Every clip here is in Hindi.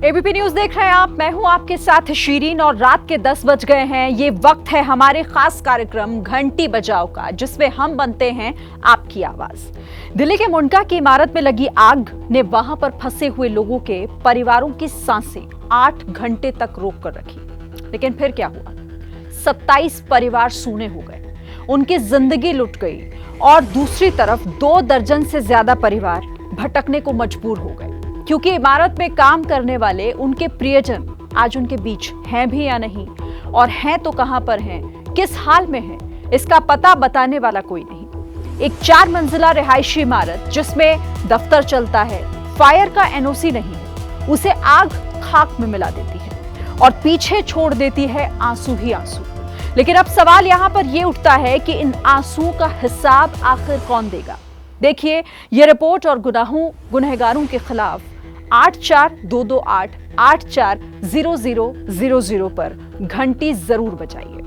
एबीपी न्यूज देख रहे हैं आप। मैं हूं आपके साथ शीरीन और रात के 10 बज गए हैं। ये वक्त है हमारे खास कार्यक्रम घंटी बजाओ का, जिसमें हम बनते हैं आपकी आवाज। दिल्ली के मुंडका की इमारत में लगी आग ने वहां पर फंसे हुए लोगों के परिवारों की सांसें 8 घंटे तक रोक कर रखी। लेकिन फिर क्या हुआ? 27 परिवार सूने हो गए, उनकी जिंदगी लुट गई और दूसरी तरफ 2 दर्जन से ज्यादा परिवार भटकने को मजबूर हो गए, क्योंकि इमारत में काम करने वाले उनके प्रियजन आज उनके बीच हैं भी या नहीं, और हैं तो कहां पर हैं, किस हाल में हैं, इसका पता बताने वाला कोई नहीं। एक 4 मंजिला रिहायशी इमारत जिसमें दफ्तर चलता है, फायर का एनओसी नहीं है, उसे आग खाक में मिला देती है और पीछे छोड़ देती है आंसू ही आंसू। लेकिन अब सवाल यहां पर यह उठता है कि इन आंसुओं का हिसाब आखिर कौन देगा? देखिए ये रिपोर्ट और गुनहगारों के खिलाफ 84-228 840000 पर घंटी जरूर बजाइए।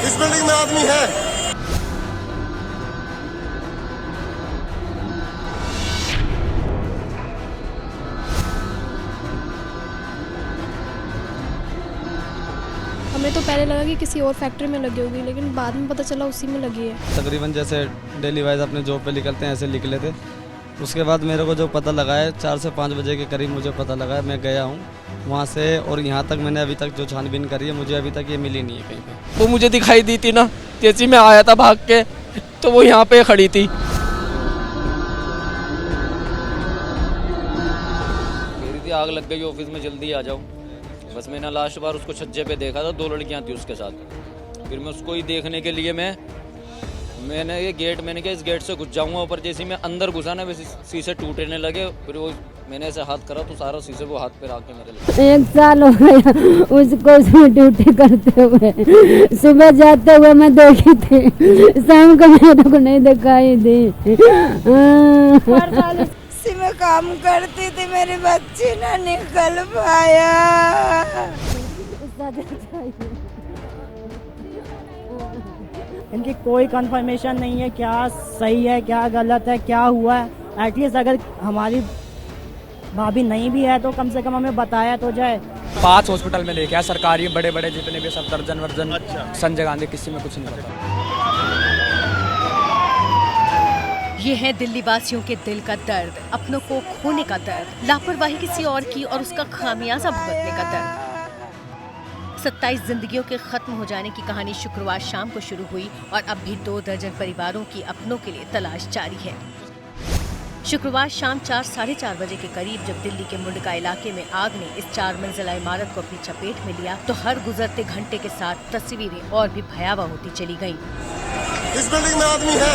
इस बिल्डिंग में आदमी है। हमें तो पहले लगा कि किसी और फैक्ट्री में लगी होगी, लेकिन बाद में पता चला उसी में लगी है। तकरीबन जैसे डेली वाइज अपने जॉब पे निकलते हैं ऐसे निकले थे। उसके बाद मेरे को जो पता लगा है 4 से 5 बजे के करीब मुझे पता लगा है। मैं गया हूँ वहाँ से और यहाँ तक मैंने अभी तक जो छानबीन करी है, मुझे अभी तक ये मिली नहीं है कहीं पे। वो मुझे दिखाई दी थी ना, जैसे मैं आया था भाग के, तो वो यहाँ पे खड़ी थी। मेरी थी आग लग गई ऑफिस में, जल्दी आ जाओ। बस मैंने लास्ट बार उसको छज्जे पे देखा था, 2 लड़कियां थी उसके साथ। फिर मैं उसको ही देखने के लिए मैंने ये गेट, मैंने कहा इस गेट से घुस जाऊंगा ऊपर। जैसे मैं अंदर घुसा ना, वैसे शीशे टूटने लगे। फिर वो मैंने ऐसे हाथ करा तो सारा शीशे वो हाथ पे आके मेरे लगे। 1 साल हो गया उसको उसमें ड्यूटी करते हुए। सुबह जाते हुए मैं देखी थी, शाम को मेरे को नहीं दिखाई दी। में काम करती थी, मेरी बच्ची ना निकल पाया। इनकी कोई कंफर्मेशन नहीं है क्या सही है क्या गलत है, क्या हुआ है। एटलीस्ट अगर हमारी भाभी नहीं भी है तो कम से कम हमें बताया तो जाए। 5 हॉस्पिटल में लेके आया, सरकारी बड़े बड़े जितने भी, सब दर्जन वर्जन। संजय गांधी, किसी में कुछ नहीं पता। ये है दिल्ली वासियों के दिल का दर्द, अपनों को खोने का दर्द, लापरवाही किसी और की और उसका खामियाजा भुगतने का दर्द। 27 जिंदगियों के खत्म हो जाने की कहानी शुक्रवार शाम को शुरू हुई और अब भी 2 दर्जन परिवारों की अपनों के लिए तलाश जारी है। शुक्रवार शाम 4-4:30 बजे के करीब जब दिल्ली के मुंडका इलाके में आग ने इस 4 मंजिला इमारत को अपनी चपेट में लिया, तो हर गुजरते घंटे के साथ तस्वीरें और भी भयावह होती चली गयी। इस बिल्डिंग में आदमी है।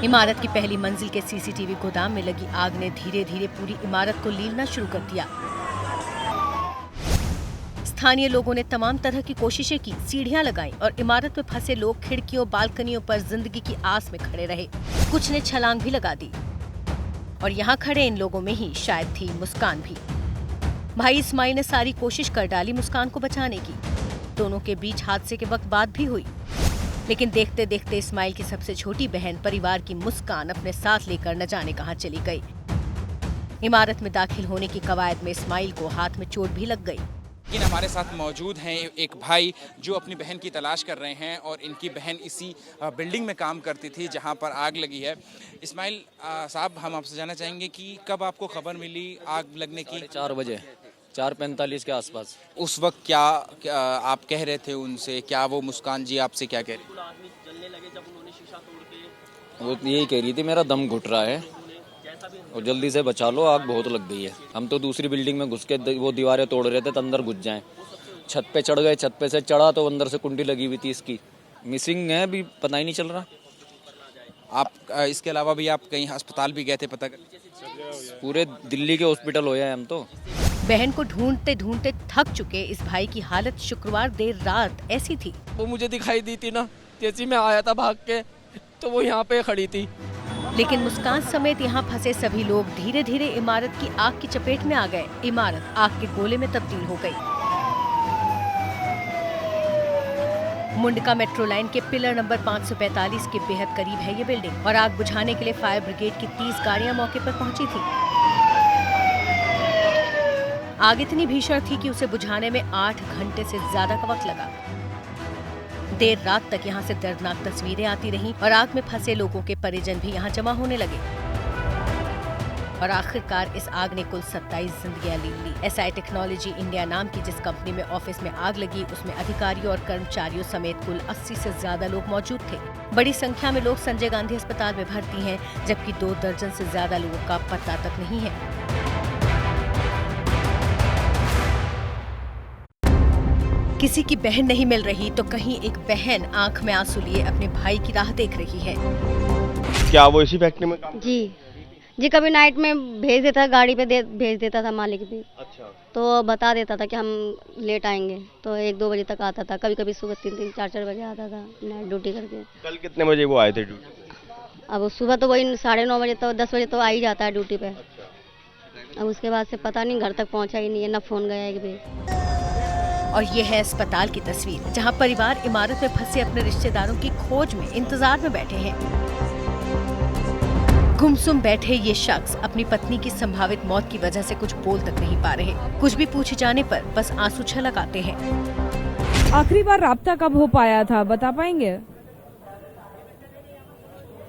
इमारत की पहली मंजिल के सीसीटीवी गोदाम में लगी आग ने धीरे धीरे पूरी इमारत को लीलना शुरू कर दिया। स्थानीय लोगों ने तमाम तरह की कोशिशें की, सीढ़ियां लगाईं और इमारत में फंसे लोग खिड़कियों बालकनियों पर जिंदगी की आस में खड़े रहे। कुछ ने छलांग भी लगा दी और यहाँ खड़े इन लोगों में ही शायद थी मुस्कान भी। भाई इस्माइल ने सारी कोशिश कर डाली मुस्कान को बचाने की। दोनों के बीच हादसे के वक्त बात भी हुई, लेकिन देखते देखते इस्माइल की सबसे छोटी बहन परिवार की मुस्कान अपने साथ लेकर न जाने कहां चली गई। इमारत में दाखिल होने की कवायद में इस्माइल को हाथ में चोट भी लग गई। लेकिन हमारे साथ मौजूद हैं एक भाई जो अपनी बहन की तलाश कर रहे हैं और इनकी बहन इसी बिल्डिंग में काम करती थी जहां पर आग लगी है। इस्माइल साहब, हम आपसे जानना चाहेंगे कि कब आपको खबर मिली आग लगने की? 4 बजे, 4:45 के आसपास। उस वक्त क्या आप कह रहे थे उनसे? क्या वो मुस्कान जी आपसे क्या कह रही? वो यही कह रही थी मेरा दम घुट रहा है और जल्दी से बचा लो, आग बहुत लग गई है। हम तो दूसरी बिल्डिंग में घुस के वो दीवारें तोड़ रहे थे तो अंदर घुस जाएं। छत पे चढ़ गए, छत पे से चढ़ा तो अंदर से कुंडी लगी हुई थी इसकी। मिसिंग है, अभी पता ही नहीं चल रहा। आप इसके अलावा भी आप कहीं अस्पताल भी गए थे पता कर? पूरे दिल्ली के हॉस्पिटल हो हैं हम तो। बहन को ढूंढते ढूंढते थक चुके इस भाई की हालत शुक्रवार देर रात ऐसी थी। वो मुझे दिखाई दी थी ना, जैसे मैं आया था भाग के तो वो यहाँ पे खड़ी थी। लेकिन मुस्कान समेत यहाँ फंसे सभी लोग धीरे धीरे इमारत की आग की चपेट में आ गए। इमारत आग के गोले में तब्दील हो गई। मुंडका मेट्रो लाइन के पिलर नंबर 545 के बेहद करीब है ये बिल्डिंग और आग बुझाने के लिए फायर ब्रिगेड की 30 गाड़ियां मौके पर पहुंची थी। आग इतनी भीषण थी कि उसे बुझाने में 8 घंटे से ज्यादा का वक्त लगा। देर रात तक यहाँ से दर्दनाक तस्वीरें आती रहीं और आग में फंसे लोगों के परिजन भी यहाँ जमा होने लगे और आखिरकार इस आग ने कुल 27 जिंदगियां ले ली। एसआई टेक्नोलॉजी इंडिया नाम की जिस कंपनी में ऑफिस में आग लगी, उसमें अधिकारियों और कर्मचारियों समेत कुल 80 से ज्यादा लोग मौजूद थे। बड़ी संख्या में लोग संजय गांधी अस्पताल में भर्ती हैं, जबकि 2 दर्जन से ज्यादा लोगों का पता तक नहीं है। किसी की बहन नहीं मिल रही तो कहीं एक बहन आंख में आंसू लिए अपने भाई की राह देख रही है। क्या वो इसी फैक्ट्री में काम? जी कभी नाइट में भेज देता, गाड़ी पे भेज देता था मालिक भी। अच्छा। तो बता देता था कि हम लेट आएंगे, तो 1-2 बजे तक आता था। कभी कभी सुबह 3-3, 4-4 बजे आता था नाइट ड्यूटी करके। कल कितने बजे वो आए थे ड्यूटी? अब सुबह तो वही 9:30 बजे तो 10 बजे तो आ ही जाता है ड्यूटी पे। अब उसके बाद से पता नहीं, घर तक पहुंचा ही नहीं है, ना फोन गया एक भी। और ये है अस्पताल की तस्वीर, जहां परिवार इमारत में फंसे अपने रिश्तेदारों की खोज में इंतजार में बैठे हैं। गुमसुम बैठे ये शख्स अपनी पत्नी की संभावित मौत की वजह से कुछ बोल तक नहीं पा रहे। कुछ भी पूछे जाने पर बस आंसू छलक आते हैं। आखिरी बार राब्ता कब हो पाया था, बता पाएंगे?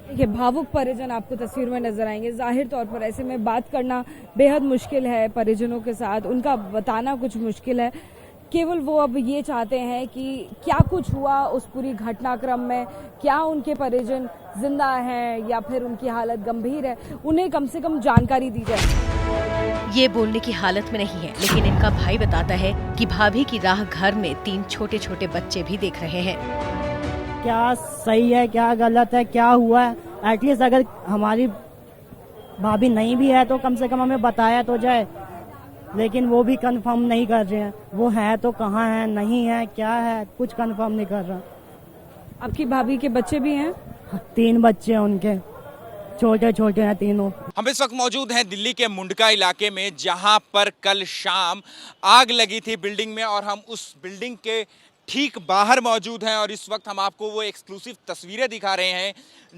देखिए, भावुक परिजन आपको तस्वीर में नजर आएंगे। जाहिर तौर पर ऐसे में बात करना बेहद मुश्किल है परिजनों के साथ, उनका बताना कुछ मुश्किल है। केवल वो अब ये चाहते हैं कि क्या कुछ हुआ उस पूरी घटनाक्रम में, क्या उनके परिजन जिंदा हैं या फिर उनकी हालत गंभीर है, उन्हें कम से कम जानकारी दी जाए। ये बोलने की हालत में नहीं है, लेकिन इनका भाई बताता है कि भाभी की राह घर में 3 छोटे छोटे बच्चे भी देख रहे हैं। क्या सही है, क्या गलत है, क्या हुआ है, एटलीस्ट अगर हमारी भाभी नहीं भी है तो कम से कम हमें बताया तो जाए। लेकिन वो भी कंफर्म नहीं कर रहे हैं, वो है तो कहाँ है, नहीं है, क्या है, कुछ कंफर्म नहीं कर रहा। आपकी भाभी के बच्चे भी हैं? 3 बच्चे हैं उनके, छोटे छोटे हैं तीनों। हम इस वक्त मौजूद हैं दिल्ली के मुंडका इलाके में, जहां पर कल शाम आग लगी थी बिल्डिंग में और हम उस बिल्डिंग के ठीक बाहर मौजूद हैं और इस वक्त हम आपको वो एक्सक्लूसिव तस्वीरें दिखा रहे हैं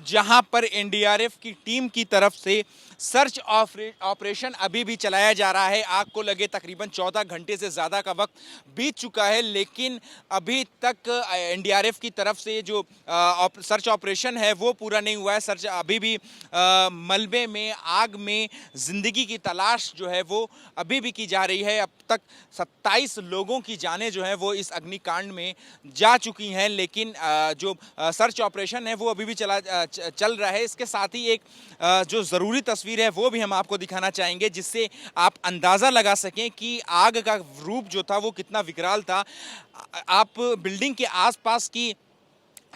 जहां पर एनडीआरएफ की टीम की तरफ से सर्च ऑपरेशन अभी भी चलाया जा रहा है। आग को लगे तकरीबन 14 घंटे से ज़्यादा का वक्त बीत चुका है, लेकिन अभी तक एनडीआरएफ की तरफ से जो सर्च ऑपरेशन है वो पूरा नहीं हुआ है। सर्च अभी भी मलबे में, आग में ज़िंदगी की तलाश जो है वो अभी भी की जा रही है। अब तक 27 लोगों की जानें जो है वो इस अग्निकांड में जा चुकी हैं, लेकिन जो सर्च ऑपरेशन है वो अभी भी चल रहा है। इसके साथ ही एक जो ज़रूरी तस्वीर है वो भी हम आपको दिखाना चाहेंगे, जिससे आप अंदाज़ा लगा सकें कि आग का रूप जो था वो कितना विकराल था। आप बिल्डिंग के आसपास की,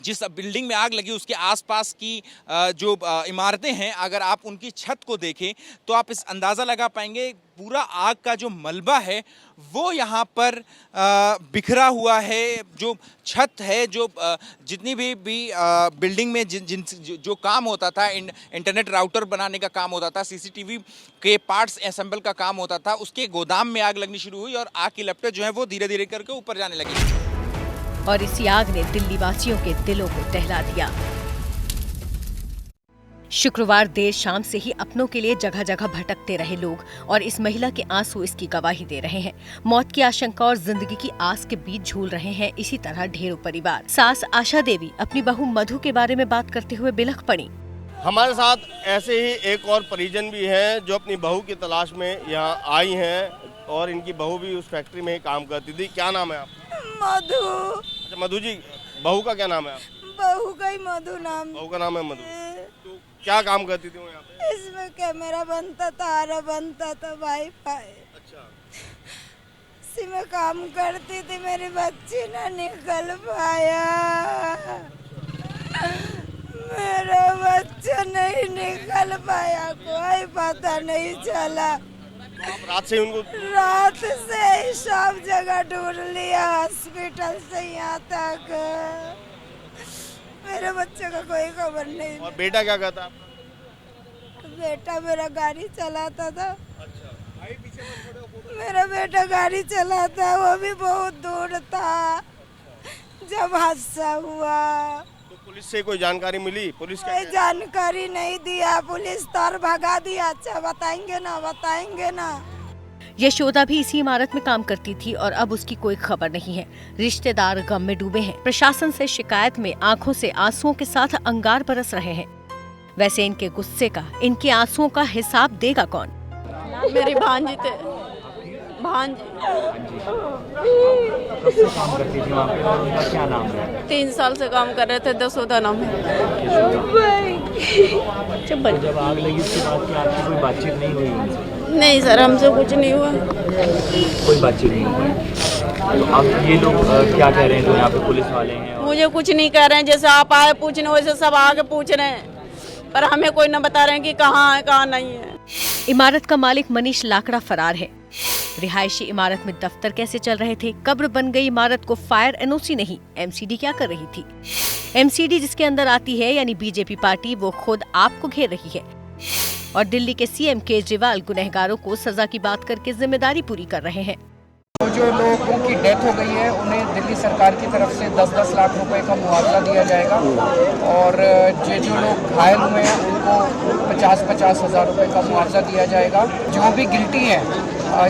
जिस बिल्डिंग में आग लगी उसके आसपास की जो इमारतें हैं, अगर आप उनकी छत को देखें तो आप इस अंदाज़ा लगा पाएंगे पूरा आग का जो मलबा है वो यहाँ पर बिखरा हुआ है। जो छत है, जो जितनी भी बिल्डिंग में जो काम होता था, इंटरनेट राउटर बनाने का काम होता था, सीसीटीवी के पार्ट्स असेंबल का काम होता था, उसके गोदाम में आग लगनी शुरू हुई और आग की लपटें जो है वो धीरे धीरे करके ऊपर जाने लगी और इसी आग ने दिल्ली वासियों के दिलों को दहला दिया। शुक्रवार देर शाम से ही अपनों के लिए जगह जगह भटकते रहे लोग और इस महिला के आंसू इसकी गवाही दे रहे हैं। मौत की आशंका और जिंदगी की आस के बीच झूल रहे हैं इसी तरह ढेरों परिवार। सास आशा देवी अपनी बहू मधु के बारे में बात करते हुए बिलख पड़ी। हमारे साथ ऐसे ही एक और परिजन भी हैं जो अपनी बहू की तलाश में यहाँ आई हैं और इनकी बहू भी उस फैक्ट्री में ही काम करती थी। क्या नाम है आपका? मधु। अच्छा मधु जी, बहू का क्या नाम है? बहू का ही मधु नाम। बहू का नाम है मधु। तो क्या काम करती थी वो यहाँ पे? इसमें कैमरा बनता था, आरा बनता था, वाईफाई। अच्छा। इसी में काम करती थी, मेरी बच्ची ना निकल पाया। मेरा बच्चा नहीं निकल पाया, कोई पता नहीं चला। रात से उनको रात से ही सब जगह ढूंढ लिया, हॉस्पिटल से यहाँ तक। मेरे बच्चे का कोई खबर नहीं। और बेटा क्या कहता है? बेटा मेरा गाड़ी चलाता था। मेरा बेटा गाड़ी चलाता, वो भी बहुत दूर था जब हादसा हुआ। तो पुलिस से कोई जानकारी मिली? पुलिस कोई जानकारी नहीं दिया, पुलिस तार भगा दिया। अच्छा बताएंगे ना। यशोदा भी इसी इमारत में काम करती थी और अब उसकी कोई खबर नहीं है। रिश्तेदार गम में डूबे हैं। प्रशासन से शिकायत में आंखों से आंसुओं के साथ अंगार बरस रहे हैं। वैसे इनके गुस्से का, इनके आंसुओं का हिसाब देगा कौन? मेरी भांजी थे, भांजी। कब से काम करती थी वहाँ पे और उनका क्या नाम है? 3 साल से काम कर रहे थे, यशोदा नाम है। जब आग लगी उसके बाद क्या आपकी कोई बातचीत नहीं हुई उनसे? नहीं सर, हमसे कुछ नहीं हुआ। कोई बातचीत नहीं हुई। तो अब ये लोग क्या कह रहे हैं जो यहाँ पे पुलिस वाले हैं? मुझे कुछ नहीं कह रहे हैं, जैसे आप आए पूछने वैसे सब आगे पूछ रहे हैं, पर हमें कोई न बता रहे हैं कि कहाँ है कहाँ नहीं है। इमारत का मालिक मनीष लाकड़ा फरार है। रिहायशी इमारत में दफ्तर कैसे चल रहे थे? कब्र बन गई इमारत को फायर एनओसी नहीं, एमसीडी क्या कर रही थी? एमसीडी जिसके अंदर आती है यानी बीजेपी पार्टी, वो खुद आपको घेर रही है। और दिल्ली के सीएम केजरीवाल गुनहगारों को सजा की बात करके जिम्मेदारी पूरी कर रहे हैं। जो लोगों की डेथ हो गई है उन्हें दिल्ली सरकार की तरफ से 10-10 लाख रुपए का मुआवजा दिया जाएगा और जो लोग घायल हुए हैं उनको 50-50 हज़ार रुपए का मुआवजा दिया जाएगा। जो भी गिल्टी है,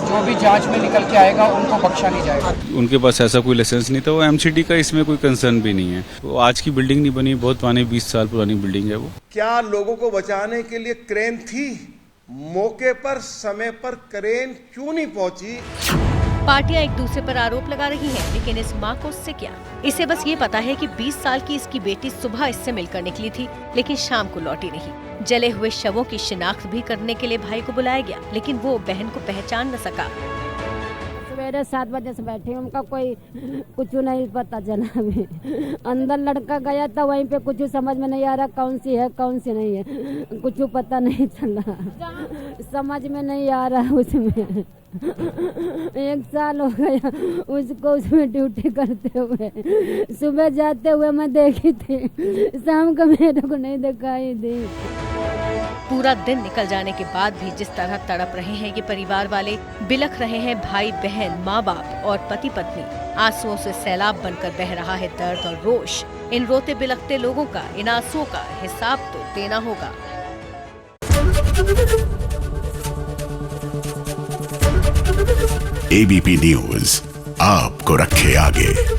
जो भी जांच में निकल के आएगा उनको बख्शा नहीं जाएगा। उनके पास ऐसा कोई लाइसेंस नहीं था, वो एमसीडी का इसमें कोई कंसर्न भी नहीं है। वो आज की बिल्डिंग नहीं बनी, बहुत पुरानी 20 साल पुरानी बिल्डिंग है वो। क्या लोगों को बचाने के लिए क्रेन थी? मौके पर समय पर क्रेन क्यों नहीं पहुंची? पार्टियां एक दूसरे पर आरोप लगा रही हैं, लेकिन इस माँ को उससे क्या? इसे बस ये पता है कि 20 साल की इसकी बेटी सुबह इससे मिलकर निकली थी, लेकिन शाम को लौटी नहीं। जले हुए शवों की शिनाख्त भी करने के लिए भाई को बुलाया गया, लेकिन वो बहन को पहचान न सका। सवेरे 7 बजे से बैठे, उनका कोई कुछ नहीं पता चला। अभी अंदर लड़का गया था, वहीं पे कुछ समझ में नहीं आ रहा कौन सी है कौन सी नहीं है, कुछ पता नहीं चला, समझ में नहीं आ रहा। उसमें 1 साल हो गया उसको उसमें ड्यूटी करते हुए। सुबह जाते हुए मैं देखी थी, शाम को मेरे को नहीं दिखाई दी। पूरा दिन निकल जाने के बाद भी जिस तरह तड़प रहे हैं ये परिवार वाले, बिलख रहे हैं भाई बहन, माँ बाप और पति पत्नी। आंसुओं से सैलाब बनकर बह रहा है दर्द और रोष। इन रोते बिलखते लोगों का, इन आंसुओं का हिसाब तो देना होगा। एबीपी न्यूज़ आपको रखे आगे।